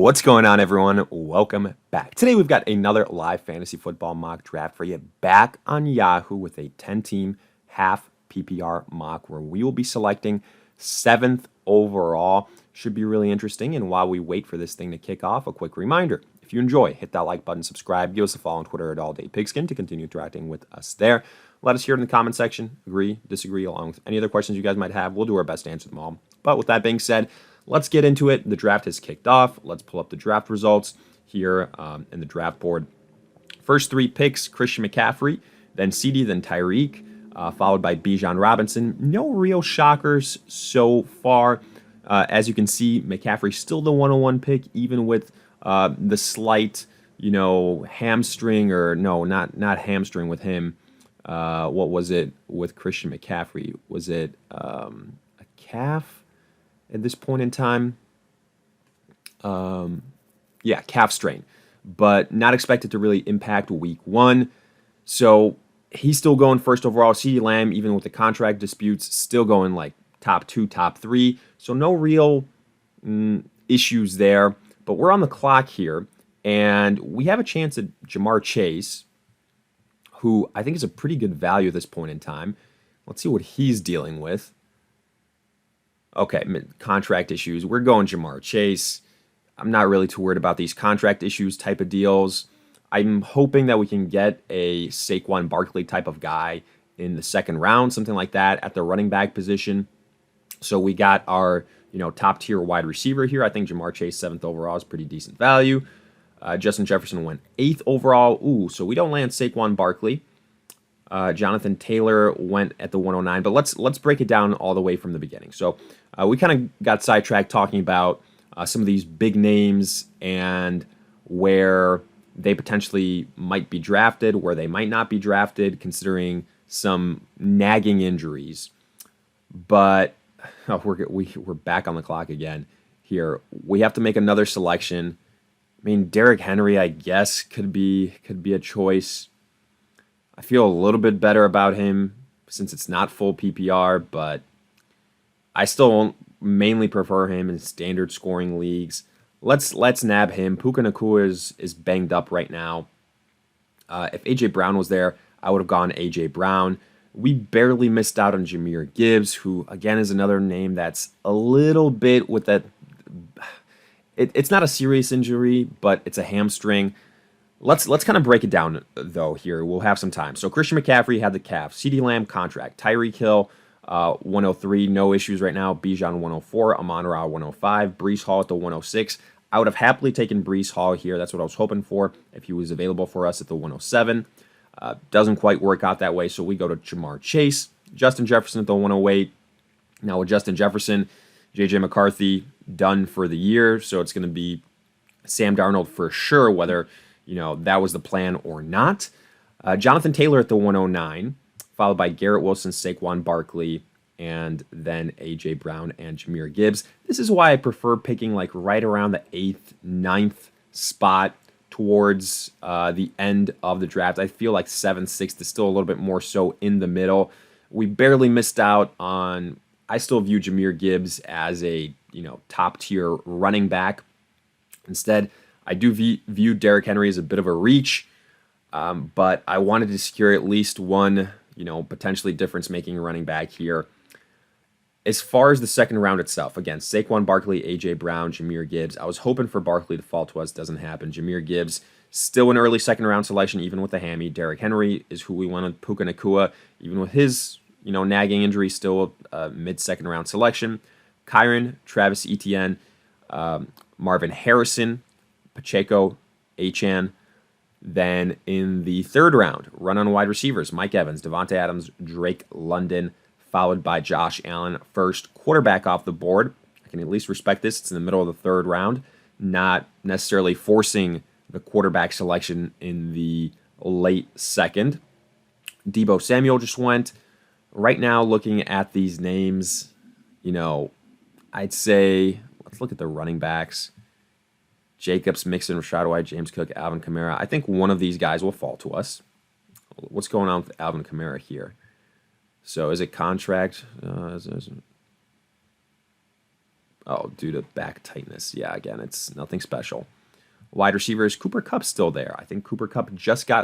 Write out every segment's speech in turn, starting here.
What's going on, everyone? Welcome back. Today we've got another live fantasy football mock draft for you back on Yahoo with a 10-team half PPR mock where we will be selecting 7th overall. Should be really interesting. And while we wait for this thing to kick off, a quick reminder. If you enjoy, hit that like button, subscribe, give us a follow on Twitter at AllDayPigskin to continue interacting with us there. Let us hear it in the comment section. Agree, disagree, along with any other questions you guys might have. We'll do our best to answer them all. But with that being said, let's get into it. The draft has kicked off. Let's pull up the draft results here in the draft board. First 3 picks, Christian McCaffrey, then CD, then Tyreek, followed by Bijan Robinson. No real shockers so far. As you can see, McCaffrey still the 101 pick, even with the slight, hamstring, or no, not hamstring with him. What was it with Christian McCaffrey? Was it a calf? At this point in time, yeah, calf strain, but not expected to really impact week 1. So he's still going first overall. CeeDee Lamb, even with the contract disputes, still going like top 2, top 3. So no real issues there. But we're on the clock here, and we have a chance at Jamar Chase, who I think is a pretty good value at this point in time. Let's see what he's dealing with. Okay, contract issues. We're going Jamar Chase. I'm not really too worried about these contract issues type of deals. I'm hoping that we can get a Saquon Barkley type of guy in the second round, something like that, at the running back position. So we got our, top tier wide receiver here. I think Jamar Chase 7th overall is pretty decent value. Justin Jefferson went 8th overall. Ooh, so we don't land Saquon Barkley. Jonathan Taylor went at the 109, but let's break it down all the way from the beginning. So we kind of got sidetracked talking about some of these big names and where they potentially might be drafted, where they might not be drafted, considering some nagging injuries. But we're back on the clock again here. We have to make another selection. I mean, Derrick Henry, I guess, could be a choice. I feel a little bit better about him since it's not full PPR, but I still mainly prefer him in standard scoring leagues. Let's nab him. Puka Nacua is banged up right now. If A.J. Brown was there, I would have gone A.J. Brown. We barely missed out on Jahmyr Gibbs, who, again, is another name that's a little bit with that. It's not a serious injury, but it's a hamstring. Let's kind of break it down, though, here. We'll have some time. So Christian McCaffrey had the calf. CeeDee Lamb contract. Tyreek Hill, 103, no issues right now. Bijan, 104. Amon-Ra, 105. Breece Hall at the 106. I would have happily taken Breece Hall here. That's what I was hoping for if he was available for us at the 107. Doesn't quite work out that way, so we go to Jamar Chase. Justin Jefferson at the 108. Now with Justin Jefferson, J.J. McCarthy done for the year, so it's going to be Sam Darnold for sure, whether that was the plan or not. Jonathan Taylor at the 109, followed by Garrett Wilson, Saquon Barkley, and then A.J. Brown and Jahmyr Gibbs. This is why I prefer picking like right around the 8th, 9th spot towards the end of the draft. I feel like 7th, 6th is still a little bit more so in the middle. We barely missed out on, I still view Jahmyr Gibbs as a top tier running back. Instead, I do view Derrick Henry as a bit of a reach, but I wanted to secure at least one, potentially difference-making running back here. As far as the second round itself, again, Saquon Barkley, A.J. Brown, Jahmyr Gibbs. I was hoping for Barkley to fall to us. Doesn't happen. Jahmyr Gibbs, still an early second-round selection, even with the hammy. Derrick Henry is who we wanted. Puka Nacua, even with his, nagging injury, still a mid-second-round selection. Kyron, Travis Etienne, Marvin Harrison, Pacheco, Achane. Then in the third round, run on wide receivers, Mike Evans, Devontae Adams, Drake London, followed by Josh Allen. First quarterback off the board. I can at least respect this. It's in the middle of the third round, not necessarily forcing the quarterback selection in the late second. Deebo Samuel just went. Right now, looking at these names, I'd say, let's look at the running backs. Jacobs, Mixon, Rashad White, James Cook, Alvin Kamara. I think one of these guys will fall to us. What's going on with Alvin Kamara here? So is it contract? Oh, due to back tightness. Yeah, again, it's nothing special. Wide receivers, Cooper Kupp's still there. I think Cooper Kupp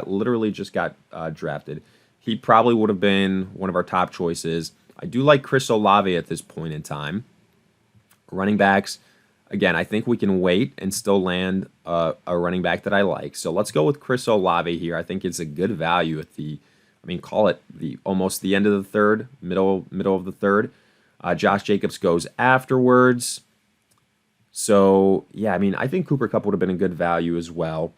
literally just got drafted. He probably would have been one of our top choices. I do like Chris Olave at this point in time. Running backs, again, I think we can wait and still land a running back that I like. So let's go with Chris Olave here. I think it's a good value at call it the almost the end of the third, middle of the third. Josh Jacobs goes afterwards. So, yeah, I think Cooper Kupp would have been a good value as well.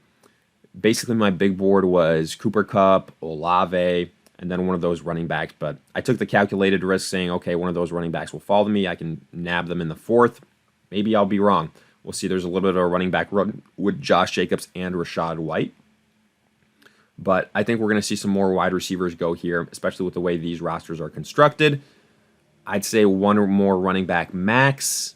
Basically, my big board was Cooper Kupp, Olave, and then one of those running backs. But I took the calculated risk saying, okay, one of those running backs will fall to me. I can nab them in the fourth. Maybe I'll be wrong. We'll see. There's a little bit of a running back run with Josh Jacobs and Rachaad White. But I think we're going to see some more wide receivers go here, especially with the way these rosters are constructed. I'd say one or more running back max.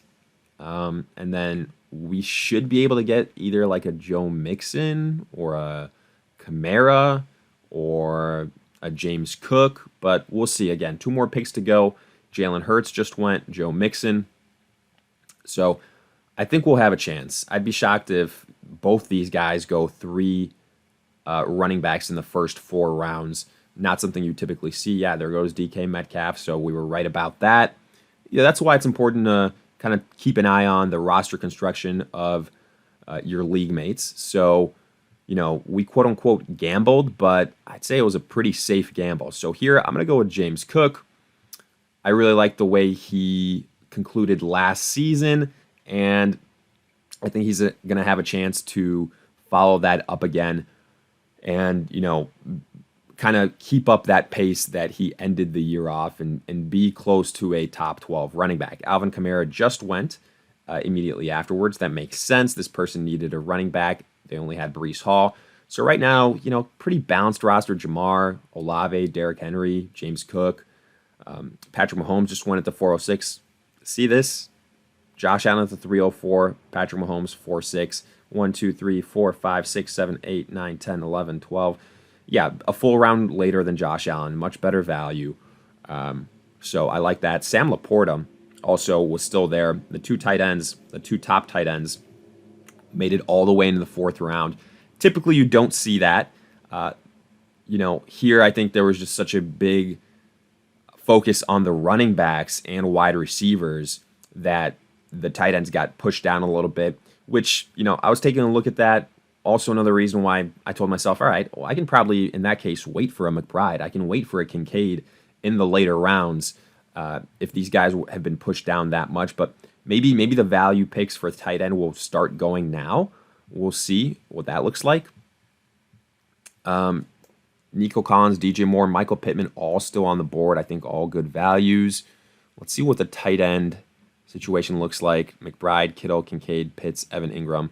And then we should be able to get either like a Joe Mixon or a Kamara or a James Cook. But we'll see. Again, 2 more picks to go. Jalen Hurts just went. Joe Mixon. So I think we'll have a chance. I'd be shocked if both these guys go 3 running backs in the first 4 rounds. Not something you typically see. Yeah, there goes DK Metcalf. So we were right about that. Yeah, that's why it's important to kind of keep an eye on the roster construction of your league mates. So, we quote unquote gambled, but I'd say it was a pretty safe gamble. So here I'm going to go with James Cook. I really like the way he concluded last season, and I think he's going to have a chance to follow that up again and, kind of keep up that pace that he ended the year off and be close to a top 12 running back. Alvin Kamara just went immediately afterwards. That makes sense. This person needed a running back. They only had Breece Hall. So right now, pretty balanced roster. Jamar, Olave, Derrick Henry, James Cook. Patrick Mahomes just went at the 406. See this? Josh Allen at the 304. Patrick Mahomes, 4-6. 1, 2, 3, 4, 5, 6, 7, 8, 9, 10, 11, 12. Yeah, a full round later than Josh Allen. Much better value. So I like that. Sam Laporta also was still there. The 2 top tight ends, made it all the way into the 4th round. Typically, you don't see that. Here I think there was just such a big focus on the running backs and wide receivers that the tight ends got pushed down a little bit, which, I was taking a look at that. Also, another reason why I told myself, all right, well, I can probably, in that case, wait for a McBride. I can wait for a Kincaid in the later rounds if these guys have been pushed down that much. But maybe the value picks for tight end will start going now. We'll see what that looks like. Nico Collins, DJ Moore, Michael Pittman, all still on the board. I think all good values. Let's see what the tight end situation looks like. McBride, Kittle, Kincaid, Pitts, Evan Ingram.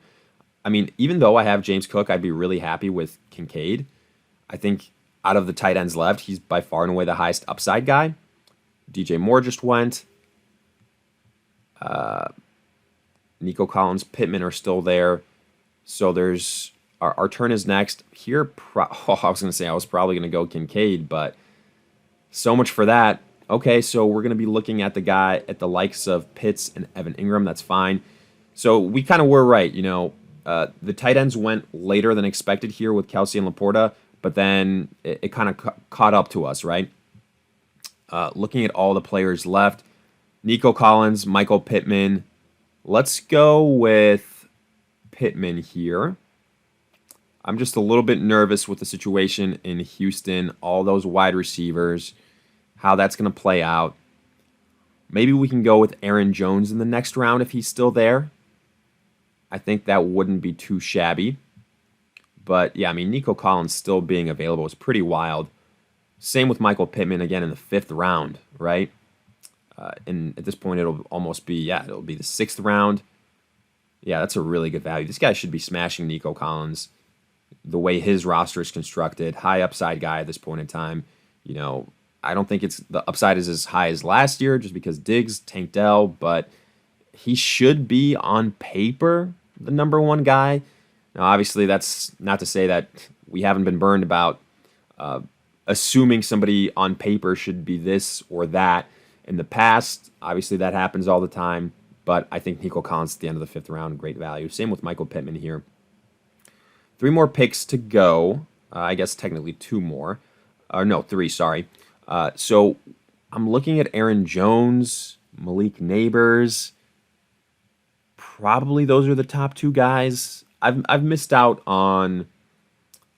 Even though I have James Cook, I'd be really happy with Kincaid. I think out of the tight ends left, he's by far and away the highest upside guy. DJ Moore just went. Nico Collins, Pittman are still there. So there's our turn is next. Here, I was going to say I was probably going to go Kincaid, but so much for that. Okay, so we're going to be looking at the likes of Pitts and Evan Ingram. That's fine. So we kind of were right, the tight ends went later than expected here with Kelsey and Laporta, but then it kind of caught up to us, right? Looking at all the players left, Nico Collins, Michael Pittman. Let's go with Pittman here. I'm just a little bit nervous with the situation in Houston, all those wide receivers, how that's going to play out. Maybe we can go with Aaron Jones in the next round if he's still there. I think that wouldn't be too shabby. But yeah, Nico Collins still being available is pretty wild. Same with Michael Pittman again in the 5th round, right? And at this point, it'll almost be, it'll be the 6th round. Yeah, that's a really good value. This guy should be smashing Nico Collins. The way his roster is constructed, high upside guy at this point in time. I don't think the upside is as high as last year just because Diggs, Tank Dell, but he should be on paper the number 1 guy. Now, obviously, that's not to say that we haven't been burned about assuming somebody on paper should be this or that in the past. Obviously, that happens all the time. but I think Nico Collins at the end of the 5th round, great value. Same with Michael Pittman here. 3 more picks to go. I guess technically 2 more. No, 3, sorry. So I'm looking at Aaron Jones, Malik Neighbors. Probably those are the top 2 guys. I've missed out on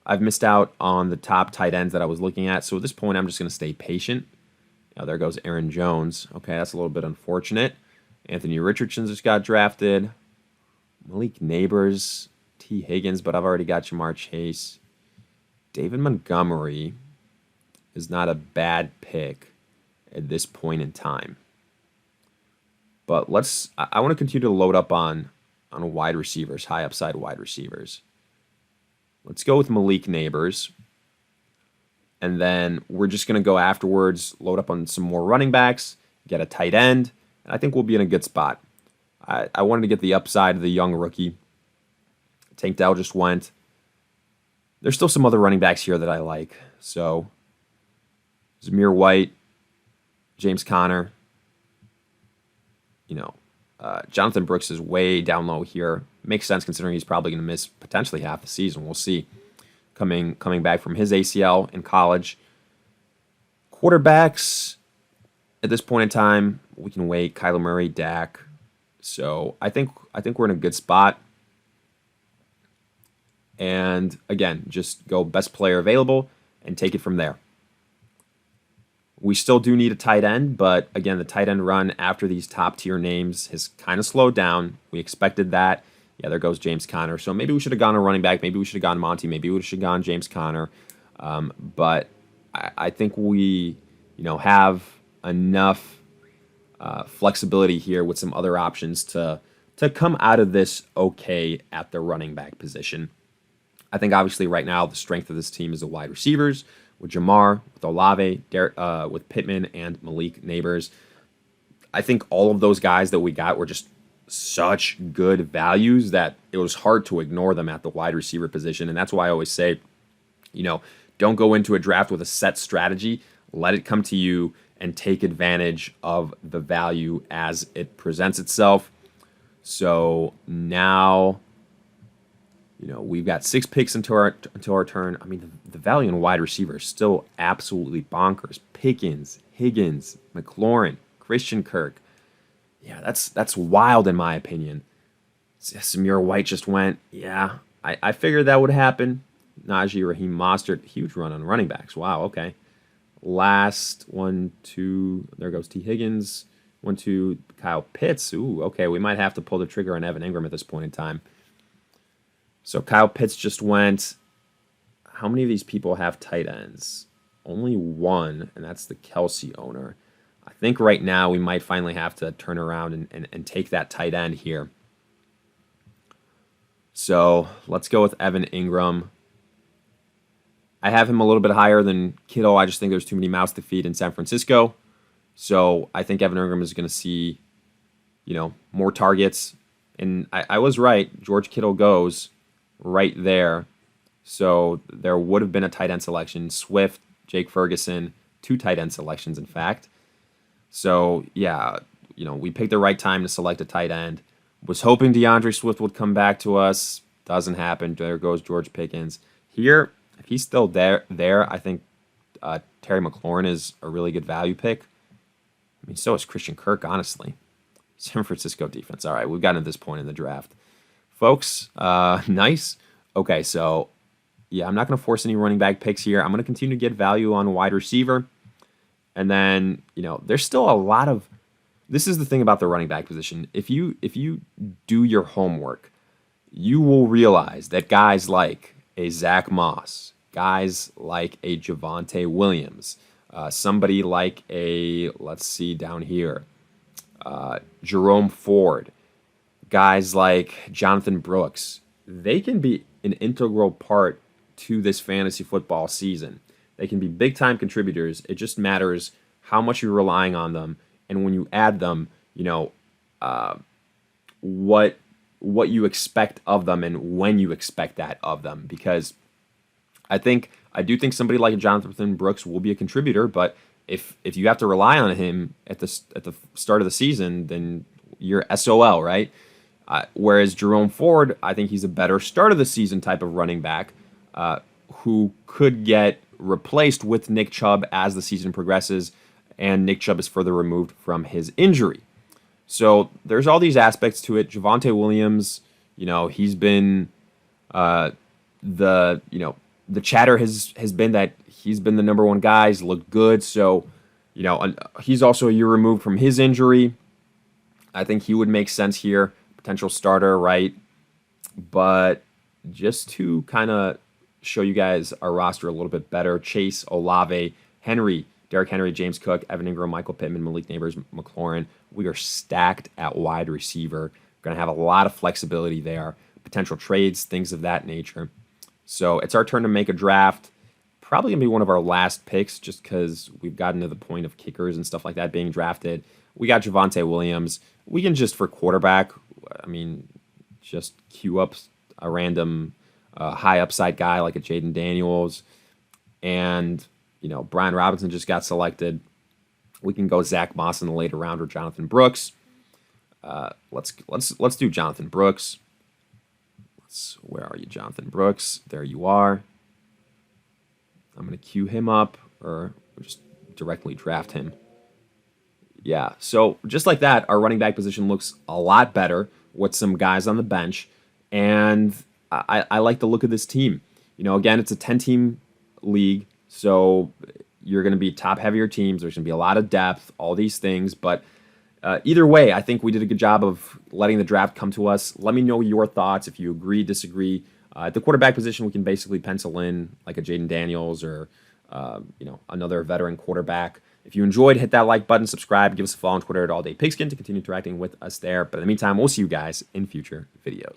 the top tight ends that I was looking at. So at this point, I'm just going to stay patient. Now there goes Aaron Jones. Okay, that's a little bit unfortunate. Anthony Richardson just got drafted. Malik Neighbors, T. Higgins, but I've already got Jamar Chase. David Montgomery is not a bad pick at this point in time. But I want to continue to load up on wide receivers, high upside wide receivers. Let's go with Malik Neighbors. And then we're just going to go afterwards, load up on some more running backs, get a tight end, and I think we'll be in a good spot. I wanted to get the upside of the young rookie. Tank Dell just went. There's still some other running backs here that I like. So, Zamir White, James Conner. Jonathan Brooks is way down low here. Makes sense considering he's probably going to miss potentially half the season. We'll see. Coming back from his ACL in college. Quarterbacks, at this point in time, we can wait. Kyler Murray, Dak. So I think we're in a good spot. And again, just go best player available and take it from there. We still do need a tight end, but again, the tight end run after these top tier names has kind of slowed down. We expected that. Yeah, there goes James Conner. So maybe we should have gone a running back. Maybe we should have gone Monty. Maybe we should have gone James Conner. But I think we, have enough flexibility here with some other options to come out of this okay at the running back position. I think obviously right now the strength of this team is the wide receivers with Jamar, with Olave, with Pittman, and Malik Neighbors. I think all of those guys that we got were just such good values that it was hard to ignore them at the wide receiver position. And that's why I always say, don't go into a draft with a set strategy. Let it come to you and take advantage of the value as it presents itself. So now, we've got 6 picks until our turn. I mean, the value in wide receiver is still absolutely bonkers. Pickens, Higgins, McLaurin, Christian Kirk. Yeah, that's wild in my opinion. Samir White just went. Yeah, I figured that would happen. Najee Raheem Mostert, huge run on running backs. Wow, okay. Last 1, 2, there goes T. Higgins. 1, 2, Kyle Pitts. Ooh, okay, we might have to pull the trigger on Evan Ingram at this point in time. So Kyle Pitts just went. How many of these people have tight ends? Only one, and that's the Kelsey owner. I think right now we might finally have to turn around and take that tight end here. So let's go with Evan Ingram. I have him a little bit higher than Kittle. I just think there's too many mouths to feed in San Francisco. So I think Evan Ingram is going to see, more targets. And I was right. George Kittle goes right there. So there would have been a tight end selection. Swift, Jake Ferguson, 2 tight end selections, in fact. So, yeah, we picked the right time to select a tight end. Was hoping DeAndre Swift would come back to us. Doesn't happen. There goes George Pickens. Here, if he's still there, I think Terry McLaurin is a really good value pick. I mean, so is Christian Kirk, honestly. San Francisco defense. All right, we've gotten to this point in the draft. Folks, nice. Okay, so, yeah, I'm not going to force any running back picks here. I'm going to continue to get value on wide receiver. And then, there's still a lot of... This is the thing about the running back position. If you do your homework, you will realize that guys like a Zach Moss, guys like a Javonte Williams, somebody like let's see down here, Jerome Ford, guys like Jonathan Brooks, they can be an integral part to this fantasy football season. They can be big-time contributors. It just matters how much you're relying on them, and when you add them, what you expect of them and when you expect that of them. Because I do think somebody like Jonathan Brooks will be a contributor, but if you have to rely on him at the start of the season, then you're SOL, right? Whereas Jerome Ford, I think he's a better start of the season type of running back who could get replaced with Nick Chubb as the season progresses, and Nick Chubb is further removed from his injury. So there's all these aspects to it. Javonte Williams, he's been the chatter has been that he's been the number one guy. He's looked good. So, he's also a year removed from his injury. I think he would make sense here. Potential starter, right? But just to kind of show you guys our roster a little bit better, Chase, Olave, Henry, Derrick Henry, James Cook, Evan Ingram, Michael Pittman, Malik Neighbors, McLaurin. We are stacked at wide receiver. Going to have a lot of flexibility there. Potential trades, things of that nature. So it's our turn to make a draft. Probably going to be one of our last picks just because we've gotten to the point of kickers and stuff like that being drafted. We got Javonte Williams. We can just, for quarterback, just queue up a random high upside guy like a Jaden Daniels. And, Brian Robinson just got selected. We can go Zach Moss in the later round or Jonathan Brooks. Let's do Jonathan Brooks. Where are you, Jonathan Brooks? There you are. I'm going to queue him up or just directly draft him. Yeah, so just like that, our running back position looks a lot better with some guys on the bench. And I like the look of this team. Again, it's a 10-team league, so you're going to be top-heavier teams. There's going to be a lot of depth, all these things. But either way, I think we did a good job of letting the draft come to us. Let me know your thoughts if you agree, disagree. At the quarterback position, we can basically pencil in like a Jaden Daniels or another veteran quarterback. If you enjoyed, hit that like button, subscribe, give us a follow on Twitter at AllDayPigskin to continue interacting with us there. But in the meantime, we'll see you guys in future videos.